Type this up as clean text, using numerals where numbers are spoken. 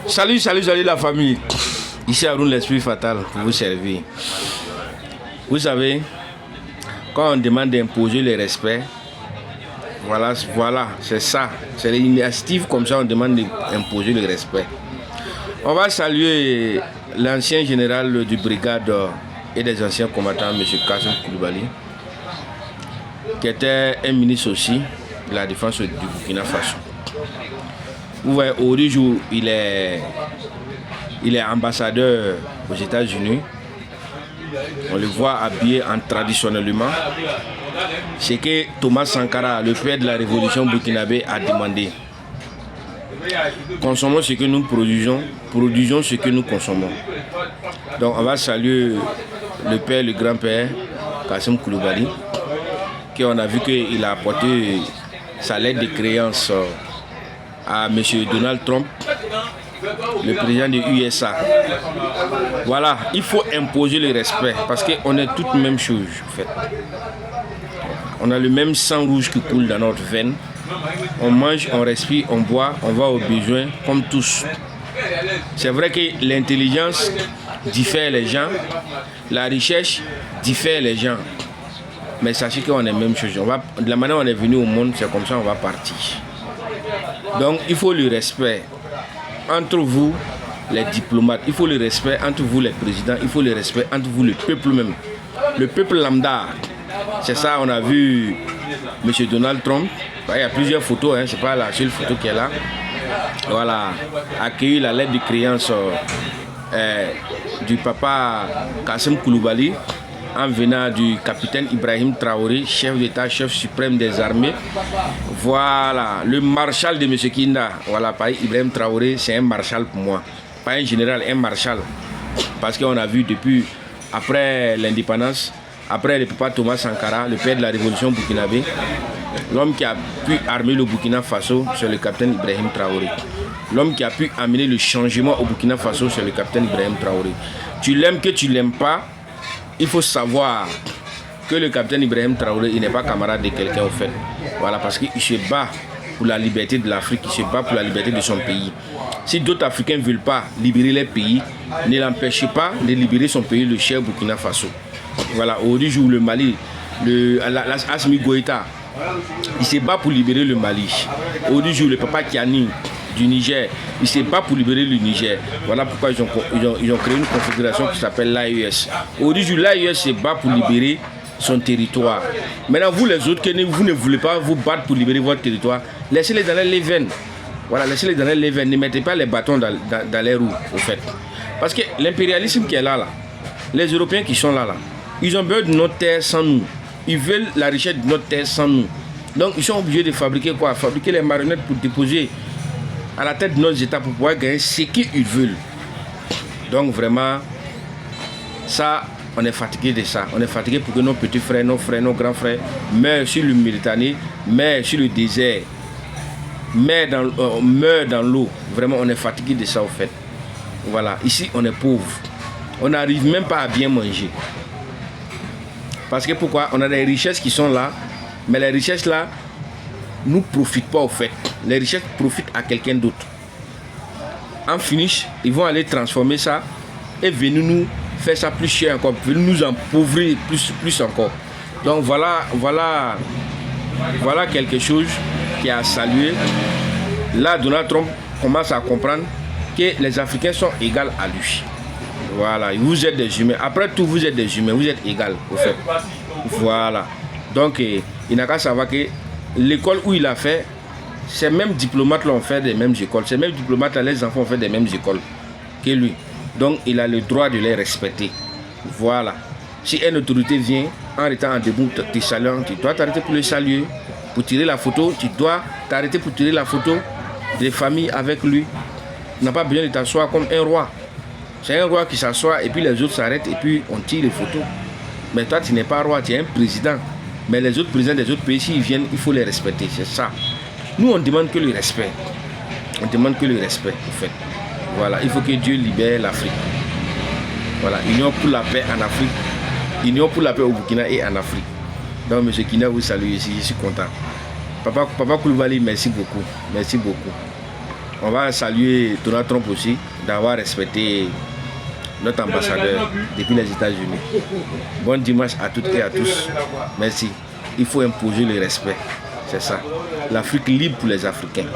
Salut la famille. Ici Haroun l'esprit fatal pour vous servir. Vous savez, quand on demande d'imposer le respect, voilà, c'est ça. C'est l'initiative comme ça, on demande d'imposer le respect. On va saluer l'ancien général du brigade et des anciens combattants, M. Kassim Koulibaly, qui était un ministre aussi de la défense du Burkina Faso. Vous voyez, aujourd'hui, il est ambassadeur aux États-Unis. On le voit habillé en traditionnellement. C'est que Thomas Sankara, le père de la révolution burkinabé, a demandé. Consommons ce que nous produisons ce que nous consommons. Donc on va saluer le père, le grand-père, Kassim Koulibaly, qui on a vu qu'il a apporté sa lettre de créance à M. Donald Trump, le président de l'USA. Voilà, il faut imposer le respect parce qu'on est toutes même chose en fait. On a le même sang rouge qui coule dans notre veine. On mange, on respire, on boit, on va aux besoins comme tous. C'est vrai que l'intelligence diffère les gens, la richesse diffère les gens. Mais sachez qu'on est la même chose. De la manière dont on est venu au monde, c'est comme ça qu'on va partir. Donc il faut le respect entre vous, les diplomates, il faut le respect entre vous, les présidents, il faut le respect entre vous, le peuple même. Le peuple lambda, c'est ça, on a vu M. Donald Trump. Il y a plusieurs photos, hein, c'est pas la seule photo qui est là. Voilà, accueilli la lettre de créance du papa Kassim Koulibaly en venant du capitaine Ibrahim Traoré, chef d'État, chef suprême des armées. Voilà, le marshal de M. Kinda. Voilà, pareil, Ibrahim Traoré, c'est un marshal pour moi. Pas un général, un marshal. Parce qu'on a vu depuis, après l'indépendance, après le papa Thomas Sankara, le père de la révolution burkinabé, l'homme qui a pu armer le Burkina Faso, c'est le capitaine Ibrahim Traoré. L'homme qui a pu amener le changement au Burkina Faso, c'est le capitaine Ibrahim Traoré. Tu l'aimes que tu l'aimes pas, il faut savoir que le capitaine Ibrahim Traoré, il n'est pas camarade de quelqu'un au fait. Voilà, parce qu'il se bat pour la liberté de l'Afrique, il se bat pour la liberté de son pays. Si d'autres Africains ne veulent pas libérer les pays, ne l'empêchez pas de libérer son pays, le cher Burkina Faso. Voilà, aujourd'hui, le Mali, Assimi Goïta, il se bat pour libérer le Mali. Aujourd'hui, le papa Kiani du Niger, il se bat pour libérer le Niger. Voilà pourquoi ils ont créé une confédération qui s'appelle l'AES. Aujourd'hui, l'AES se bat pour libérer son territoire. Maintenant, vous les autres, vous ne voulez pas vous battre pour libérer votre territoire, laissez-les dans les veines. Voilà, laissez-les dans les veines. Ne mettez pas les bâtons dans les roues, au fait. Parce que l'impérialisme qui est là, les Européens qui sont là, ils ont besoin de notre terre sans nous. Ils veulent la richesse de notre terre sans nous. Donc, ils sont obligés de fabriquer quoi? Fabriquer les marionnettes pour déposer à la tête de nos États pour pouvoir gagner ce qu'ils veulent. Donc, vraiment, ça, on est fatigué de ça. On est fatigué pour que nos petits frères, nos grands frères meurent sur le Méditerranée, meurent sur le désert, meurent dans l'eau. Vraiment, on est fatigué de ça, au fait. Voilà, ici, on est pauvre. On n'arrive même pas à bien manger. Parce que pourquoi? On a des richesses qui sont là, mais les richesses là ne nous profitent pas au fait. Les richesses profitent à quelqu'un d'autre. En finish, ils vont aller transformer ça et venir nous faire ça plus cher encore, venir nous appauvrir plus encore. Donc voilà quelque chose qui a salué. Là, Donald Trump commence à comprendre que les Africains sont égaux à lui. Voilà, vous êtes des humains. Après tout, vous êtes des humains, vous êtes égaux, au fait. Voilà. Donc, il n'a qu'à savoir que l'école où il a fait, ces mêmes diplomates l'ont fait des mêmes écoles. Ces mêmes diplomates, les enfants ont fait des mêmes écoles que lui. Donc, il a le droit de les respecter. Voilà. Si une autorité vient en étant en debout, te saluant, tu dois t'arrêter pour le saluer. Pour tirer la photo, tu dois t'arrêter pour tirer la photo des familles avec lui. Tu n'as pas besoin de t'asseoir comme un roi. C'est un roi qui s'assoit et puis les autres s'arrêtent et puis on tire les photos. Mais toi, tu n'es pas roi, tu es un président. Mais les autres présidents des autres pays, s'ils viennent, il faut les respecter. C'est ça. Nous, on ne demande que le respect. On demande que le respect, en fait. Voilà, il faut que Dieu libère l'Afrique. Voilà, union pour la paix en Afrique. Union pour la paix au Burkina et en Afrique. Donc, M. Kina vous salue ici, je suis content. Papa Koulibaly, merci beaucoup. Merci beaucoup. On va saluer Donald Trump aussi d'avoir respecté notre ambassadeur depuis les États-Unis. Bon dimanche à toutes et à tous. Merci. Il faut imposer le respect. C'est ça. L'Afrique libre pour les Africains.